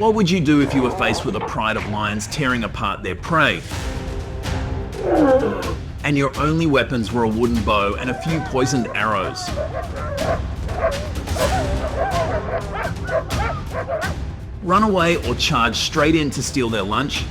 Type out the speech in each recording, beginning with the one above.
What would you do if you were faced with a pride of lions tearing apart their prey? And your only weapons were a wooden bow and a few poisoned arrows. Run away or charge straight in to steal their lunch?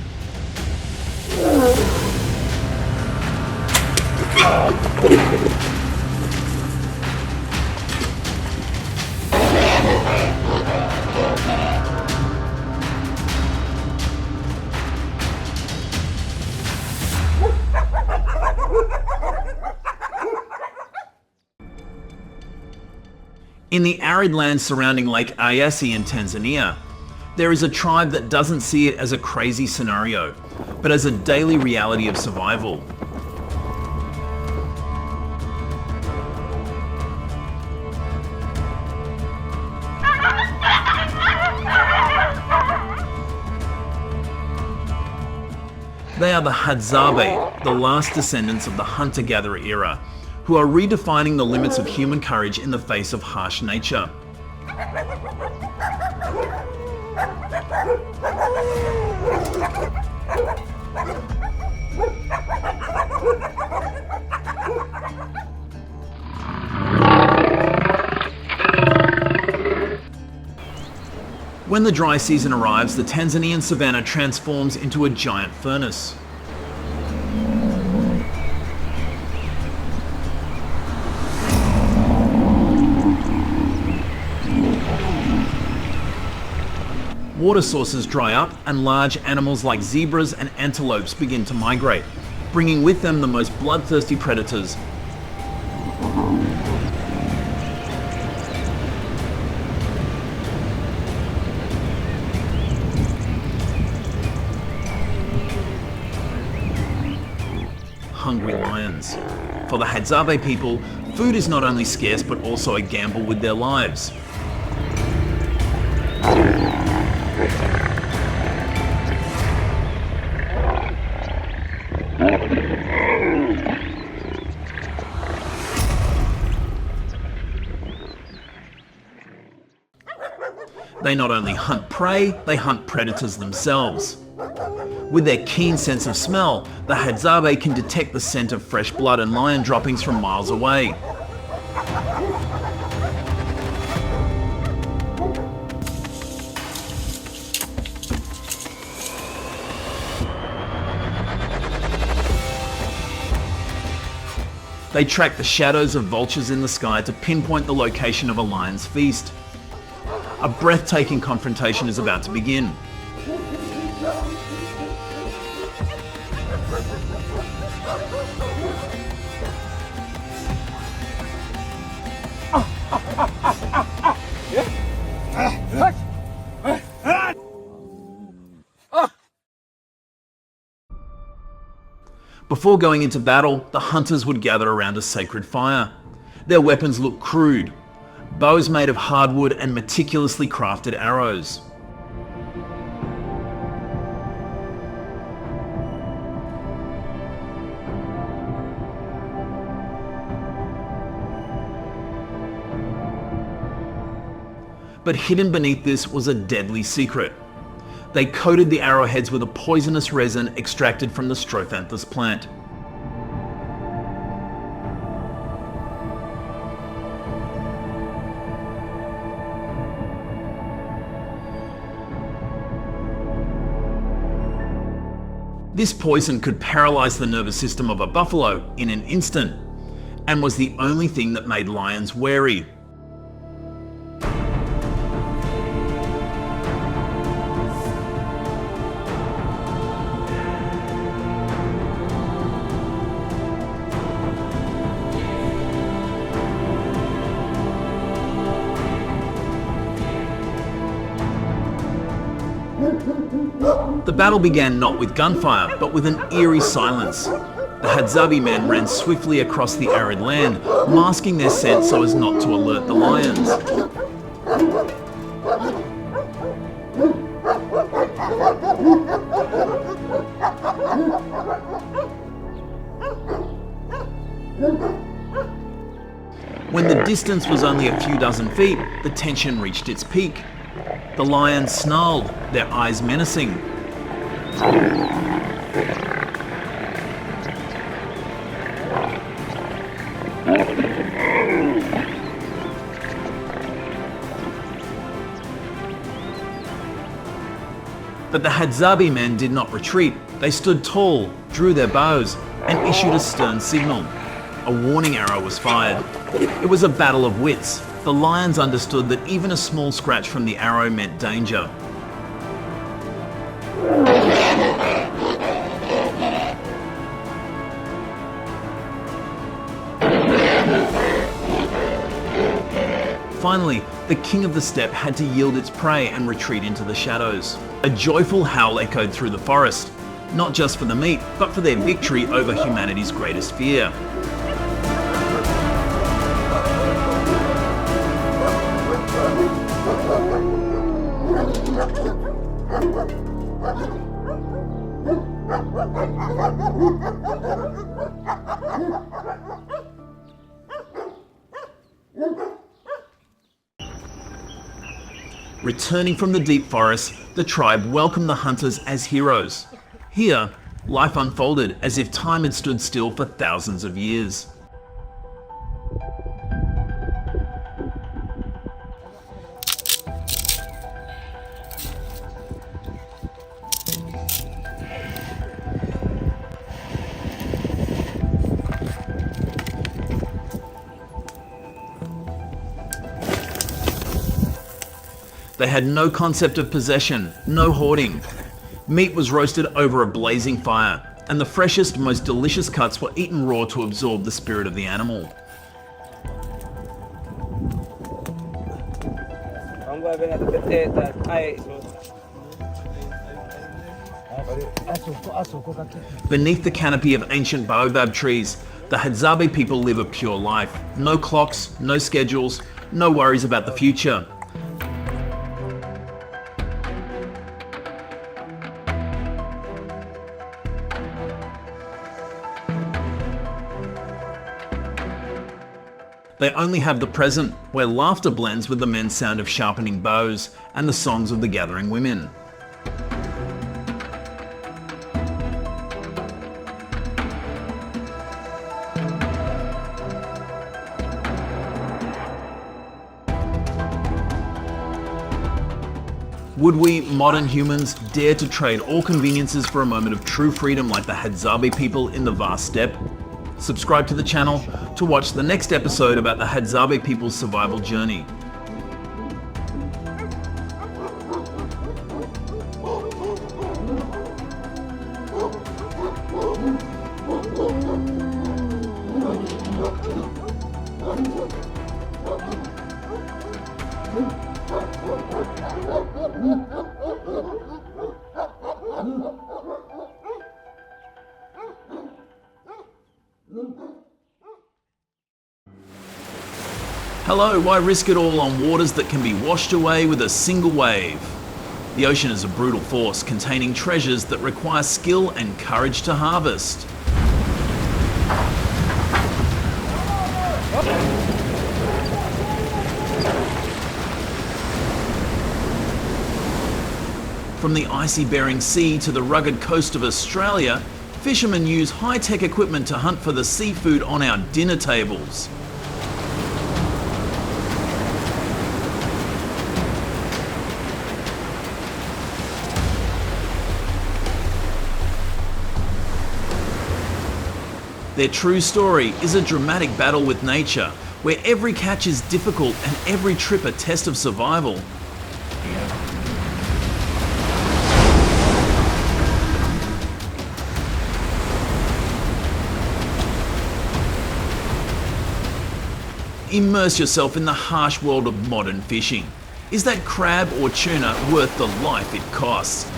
In the arid lands surrounding Lake Eyasi in Tanzania, there is a tribe that doesn't see it as a crazy scenario, but as a daily reality of survival. They are the Hadzabe, the last descendants of the hunter-gatherer era, who are redefining the limits of human courage in the face of harsh nature. When the dry season arrives, the Tanzanian savanna transforms into a giant furnace. Water sources dry up and large animals like zebras and antelopes begin to migrate, bringing with them the most bloodthirsty predators. Hungry lions. For the Hadzabe people, food is not only scarce but also a gamble with their lives. They not only hunt prey, they hunt predators themselves. With their keen sense of smell, the Hadzabe can detect the scent of fresh blood and lion droppings from miles away. They track the shadows of vultures in the sky to pinpoint the location of a lion's feast. A breathtaking confrontation is about to begin. Before going into battle, the hunters would gather around a sacred fire. Their weapons look crude. Bows made of hardwood and meticulously crafted arrows. But hidden beneath this was a deadly secret. They coated the arrowheads with a poisonous resin extracted from the Strophanthus plant. This poison could paralyze the nervous system of a buffalo in an instant, and was the only thing that made lions wary. The battle began not with gunfire, but with an eerie silence. The Hadzabe men ran swiftly across the arid land, masking their scent so as not to alert the lions. When the distance was only a few dozen feet, the tension reached its peak. The lions snarled, their eyes menacing. But the Hadzabe men did not retreat. They stood tall, drew their bows, and issued a stern signal. A warning arrow was fired. It was a battle of wits. The lions understood that even a small scratch from the arrow meant danger. Finally, the king of the steppe had to yield its prey and retreat into the shadows. A joyful howl echoed through the forest, not just for the meat, but for their victory over humanity's greatest fear. Returning from the deep forest, the tribe welcomed the hunters as heroes. Here, life unfolded as if time had stood still for thousands of years. They had no concept of possession, no hoarding. Meat was roasted over a blazing fire, and the freshest, most delicious cuts were eaten raw to absorb the spirit of the animal. Beneath the canopy of ancient baobab trees, the Hadzabe people live a pure life. No clocks, no schedules, no worries about the future. They only have the present, where laughter blends with the men's sound of sharpening bows and the songs of the gathering women. Would we, modern humans, dare to trade all conveniences for a moment of true freedom like the Hadzabe people in the vast steppe? Subscribe to the channel to watch the next episode about the Hadzabe people's survival journey. Hello, why risk it all on waters that can be washed away with a single wave? The ocean is a brutal force containing treasures that require skill and courage to harvest. From the icy Bering Sea to the rugged coast of Australia, fishermen use high-tech equipment to hunt for the seafood on our dinner tables. Their true story is a dramatic battle with nature, where every catch is difficult and every trip a test of survival. Immerse yourself in the harsh world of modern fishing. Is that crab or tuna worth the life it costs?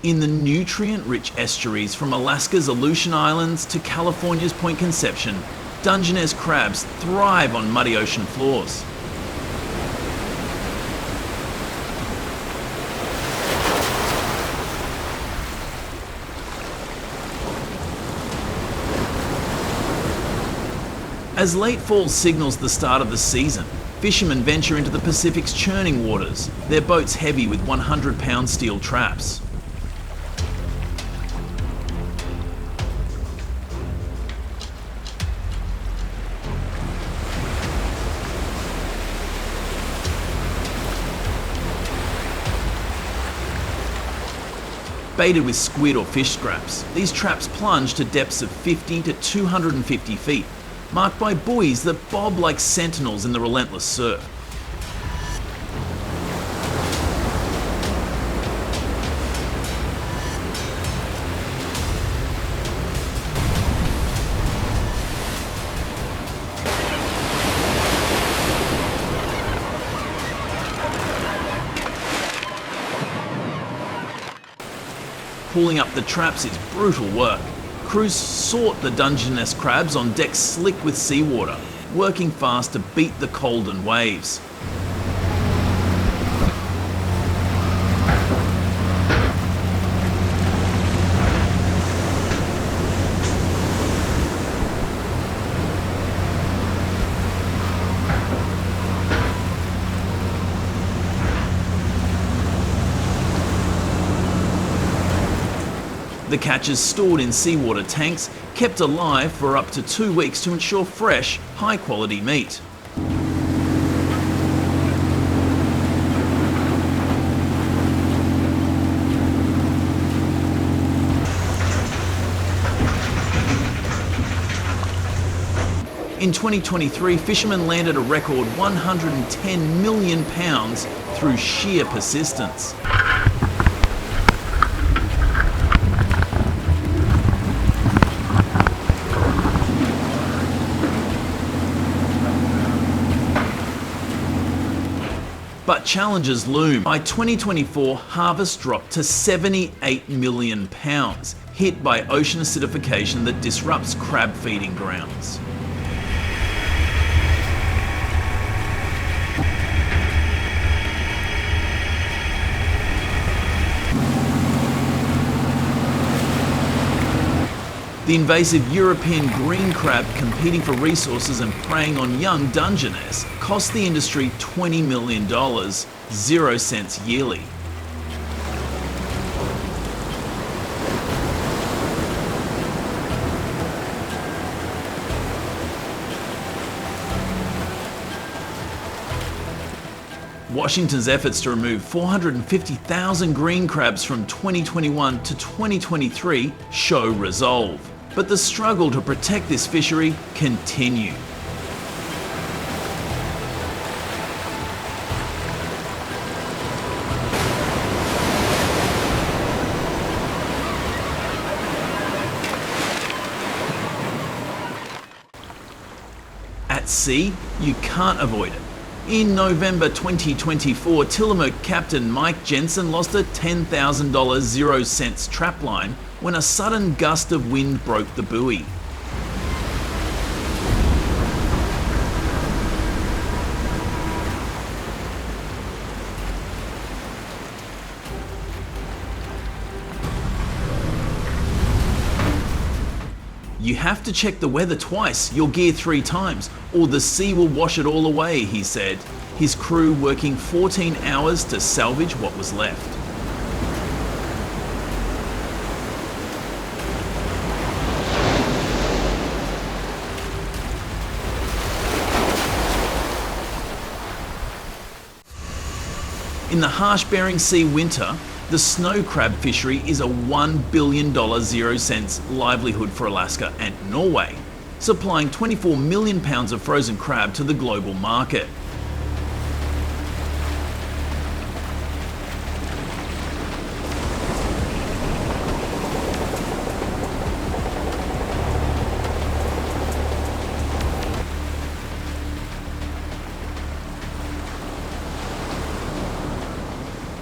In the nutrient-rich estuaries from Alaska's Aleutian Islands to California's Point Conception, Dungeness crabs thrive on muddy ocean floors. As late fall signals the start of the season, fishermen venture into the Pacific's churning waters, their boats heavy with 100-pound steel traps. Baited with squid or fish scraps, these traps plunge to depths of 50 to 250 feet, marked by buoys that bob like sentinels in the relentless surf. Pulling up the traps is brutal work. Crews sort the Dungeness crabs on decks slick with seawater, working fast to beat the cold and waves. The catches stored in seawater tanks, kept alive for up to 2 weeks to ensure fresh, high-quality meat. In 2023, fishermen landed a record 110 million pounds through sheer persistence. But challenges loom. By 2024, harvest dropped to 78 million pounds, hit by ocean acidification that disrupts crab feeding grounds. The invasive European green crab, competing for resources and preying on young Dungeness, cost the industry $20 million, 0 cents yearly. Washington's efforts to remove 450,000 green crabs from 2021 to 2023 show resolve. But the struggle to protect this fishery continues. At sea, you can't avoid it. In November 2024, Tillamook captain Mike Jensen lost a $10,000 0 cents trapline when a sudden gust of wind broke the buoy. You have to check the weather twice, your gear 3 times, or the sea will wash it all away, he said, his crew working 14 hours to salvage what was left. In the harsh Bering Sea winter, the snow crab fishery is a $1 billion 0 cents livelihood for Alaska and Norway, supplying 24 million pounds of frozen crab to the global market.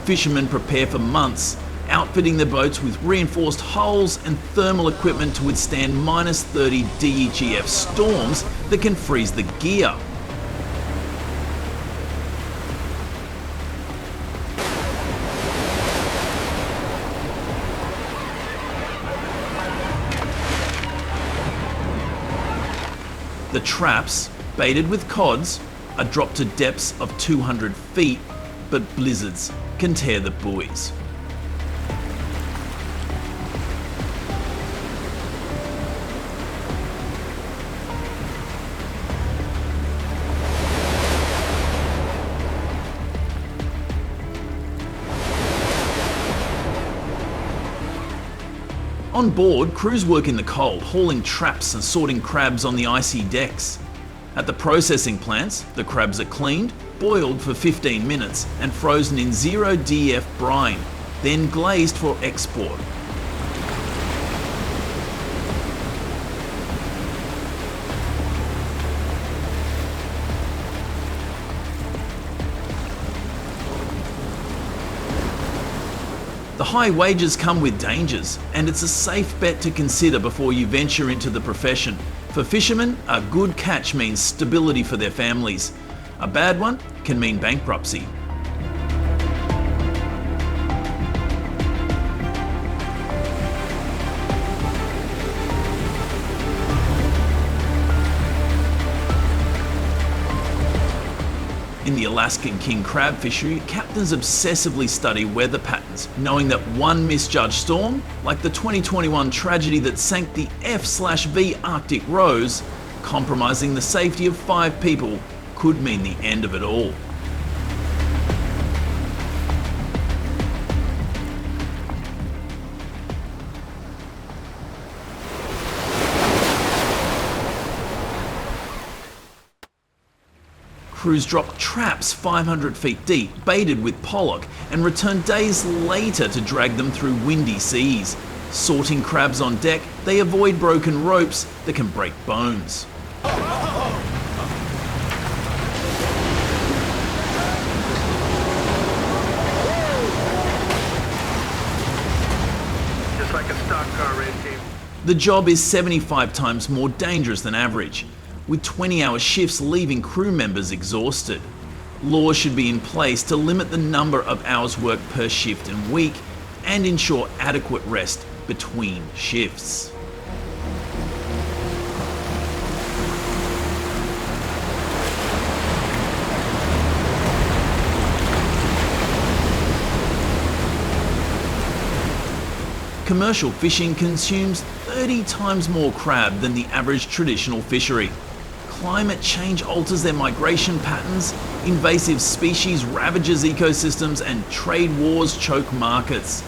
Fishermen prepare for months, outfitting their boats with reinforced hulls and thermal equipment to withstand -30 DEGF storms that can freeze the gear. The traps, baited with cods, are dropped to depths of 200 feet, but blizzards can tear the buoys. On board, crews work in the cold, hauling traps and sorting crabs on the icy decks. At the processing plants, the crabs are cleaned, boiled for 15 minutes and frozen in 0 DF brine, then glazed for export. The high wages come with dangers, and it's a safe bet to consider before you venture into the profession. For fishermen, a good catch means stability for their families. A bad one can mean bankruptcy. In the Alaskan king crab fishery, captains obsessively study weather patterns, knowing that one misjudged storm, like the 2021 tragedy that sank the F/V Arctic Rose, compromising the safety of 5 people, could mean the end of it all. Crews drop traps 500 feet deep, baited with pollock, and return days later to drag them through windy seas. Sorting crabs on deck, they avoid broken ropes that can break bones. Just like a stock car race team. The job is 75 times more dangerous than average, with 20-hour shifts leaving crew members exhausted. Laws should be in place to limit the number of hours worked per shift and week and ensure adequate rest between shifts. Commercial fishing consumes 30 times more crab than the average traditional fishery. Climate change alters their migration patterns, invasive species ravages ecosystems, and trade wars choke markets.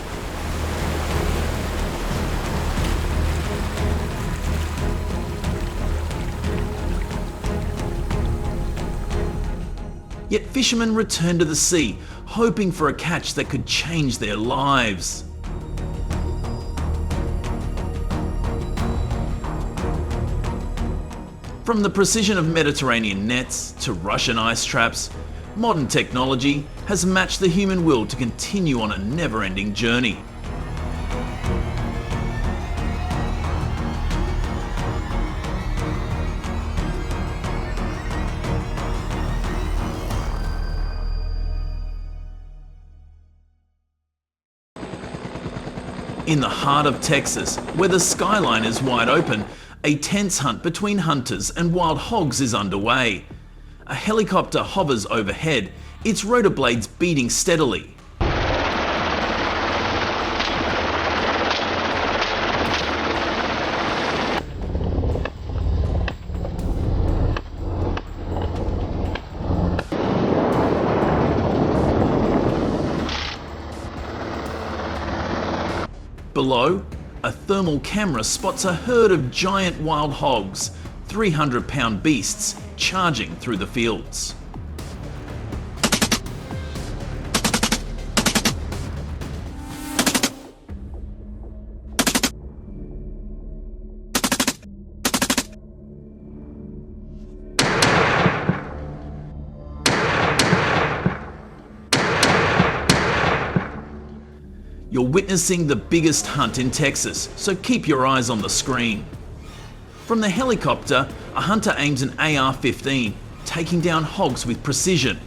Yet fishermen return to the sea, hoping for a catch that could change their lives. From the precision of Mediterranean nets to Russian ice traps, modern technology has matched the human will to continue on a never-ending journey. In the heart of Texas, where the skyline is wide open, a tense hunt between hunters and wild hogs is underway. A helicopter hovers overhead, its rotor blades beating steadily. Below, a thermal camera spots a herd of giant wild hogs, 300-pound beasts, charging through the fields. You're witnessing the biggest hunt in Texas, so keep your eyes on the screen. From the helicopter, a hunter aims an AR-15, taking down hogs with precision.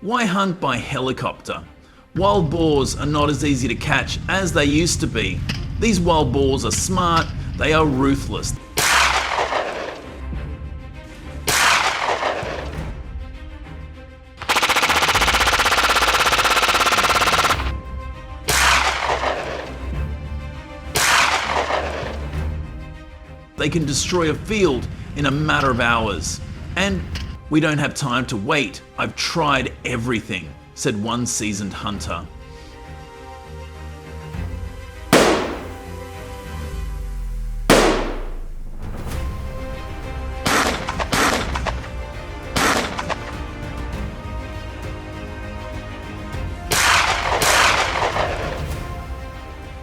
Why hunt by helicopter? Wild boars are not as easy to catch as they used to be. These wild boars are smart, they are ruthless. They can destroy a field in a matter of hours. And we don't have time to wait. I've tried everything, said one seasoned hunter.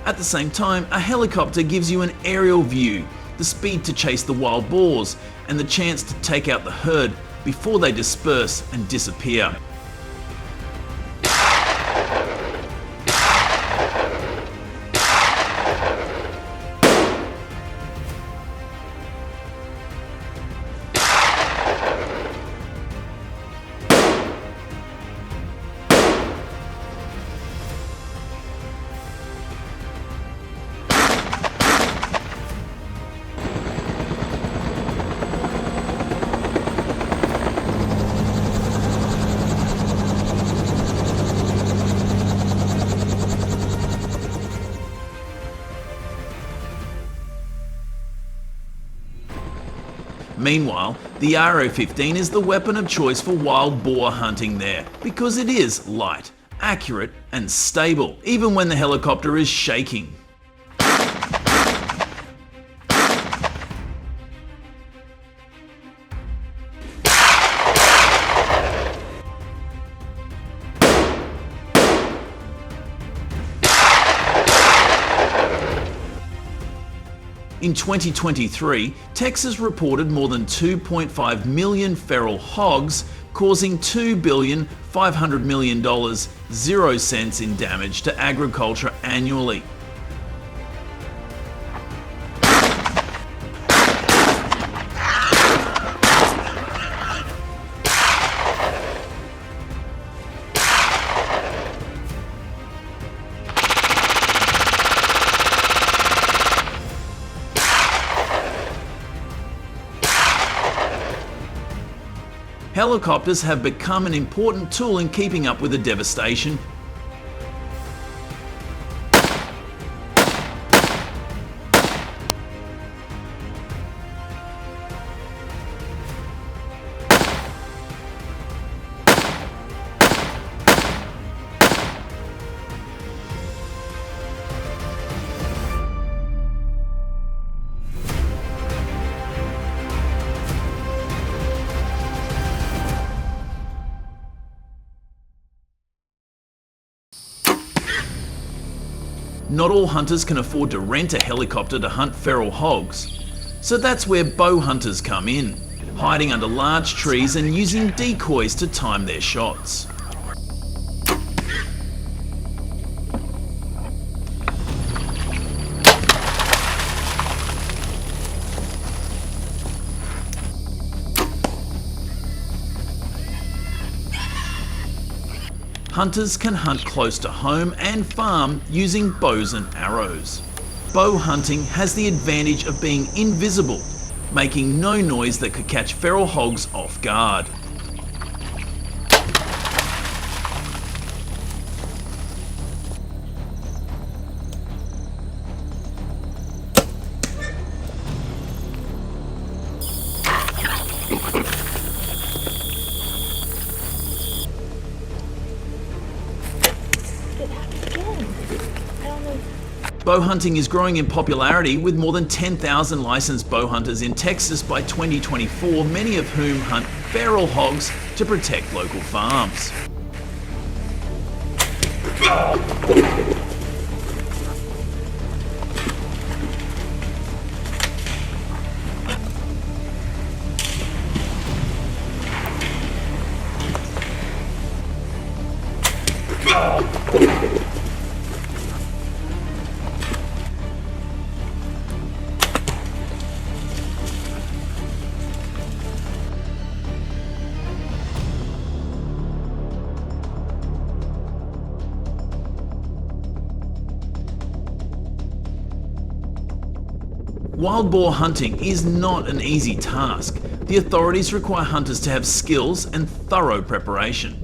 At the same time, a helicopter gives you an aerial view, the speed to chase the wild boars, and the chance to take out the herd before they disperse and disappear. Meanwhile, the AR-15 is the weapon of choice for wild boar hunting there, because it is light, accurate, and stable, even when the helicopter is shaking. In 2023, Texas reported more than 2.5 million feral hogs, causing $2.5 billion, 0 cents in damage to agriculture annually. Helicopters have become an important tool in keeping up with the devastation. Not all hunters can afford to rent a helicopter to hunt feral hogs. So that's where bow hunters come in, hiding under large trees and using decoys to time their shots. Hunters can hunt close to home and farm using bows and arrows. Bow hunting has the advantage of being invisible, making no noise that could catch feral hogs off guard. It happened again. Bow hunting is growing in popularity with more than 10,000 licensed bow hunters in Texas by 2024, many of whom hunt feral hogs to protect local farms. Wild boar hunting is not an easy task. The authorities require hunters to have skills and thorough preparation.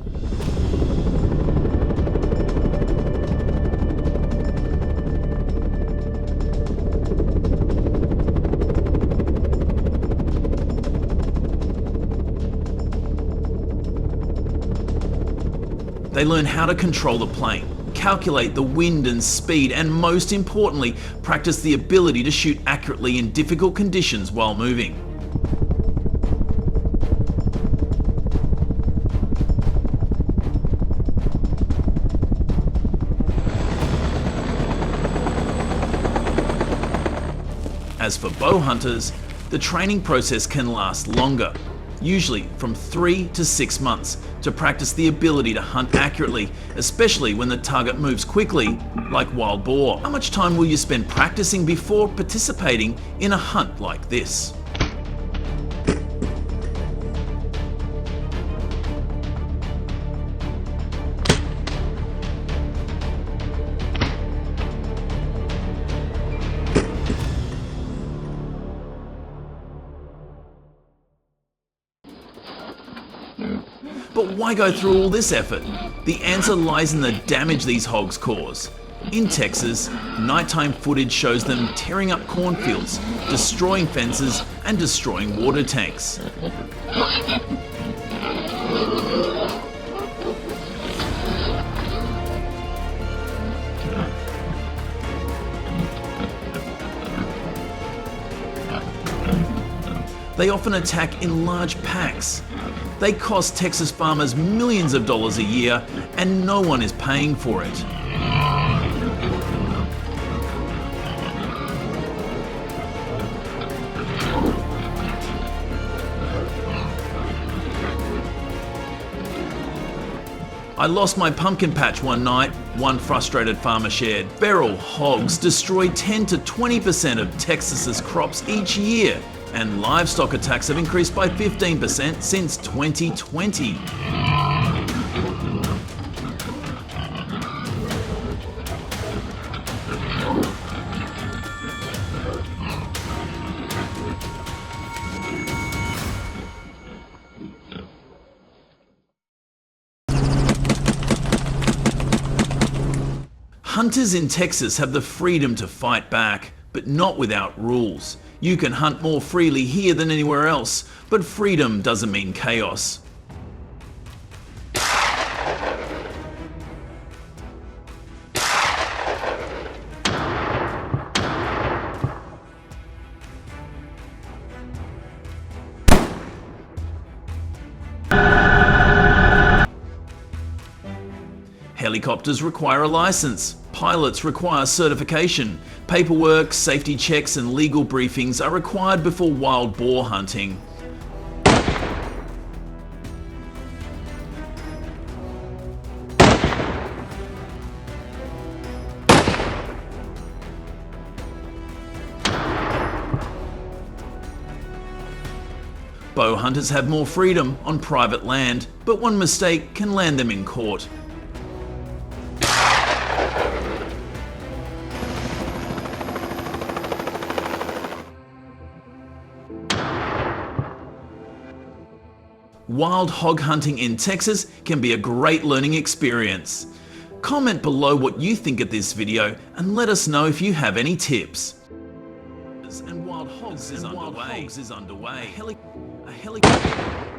They learn how to control the plane, calculate the wind and speed, and most importantly, practice the ability to shoot accurately in difficult conditions while moving. As for bow hunters, the training process can last longer, usually from 3 to 6 months, to practice the ability to hunt accurately, especially when the target moves quickly, like wild boar. How much time will you spend practicing before participating in a hunt like this? But why go through all this effort? The answer lies in the damage these hogs cause. In Texas, nighttime footage shows them tearing up cornfields, destroying fences, and destroying water tanks. They often attack in large packs. They cost Texas farmers millions of dollars a year, and no one is paying for it. I lost my pumpkin patch one night, one frustrated farmer shared. Feral hogs destroy 10 to 20% of Texas's crops each year, and livestock attacks have increased by 15% since 2020. Hunters in Texas have the freedom to fight back, but not without rules. You can hunt more freely here than anywhere else, but freedom doesn't mean chaos. Helicopters require a license. Pilots require certification. Paperwork, safety checks, and legal briefings are required before wild boar hunting. Bow hunters have more freedom on private land, but one mistake can land them in court. Wild hog hunting in Texas can be a great learning experience. Comment below what you think of this video and let us know if you have any tips. And wild hogs is underway. A helicopter.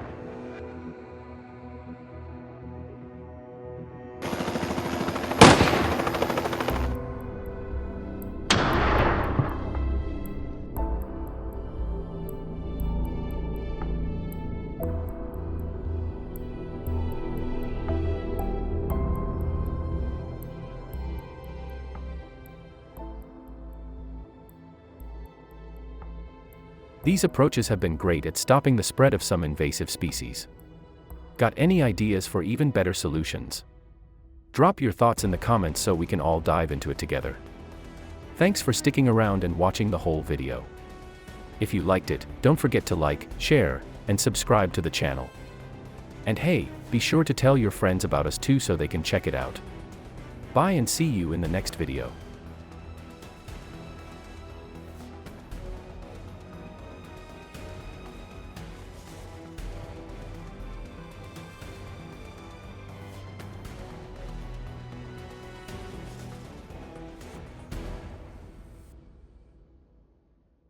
These approaches have been great at stopping the spread of some invasive species. Got any ideas for even better solutions? Drop your thoughts in the comments so we can all dive into it together. Thanks for sticking around and watching the whole video. If you liked it, don't forget to like, share, and subscribe to the channel. And hey, be sure to tell your friends about us too so they can check it out. Bye and see you in the next video.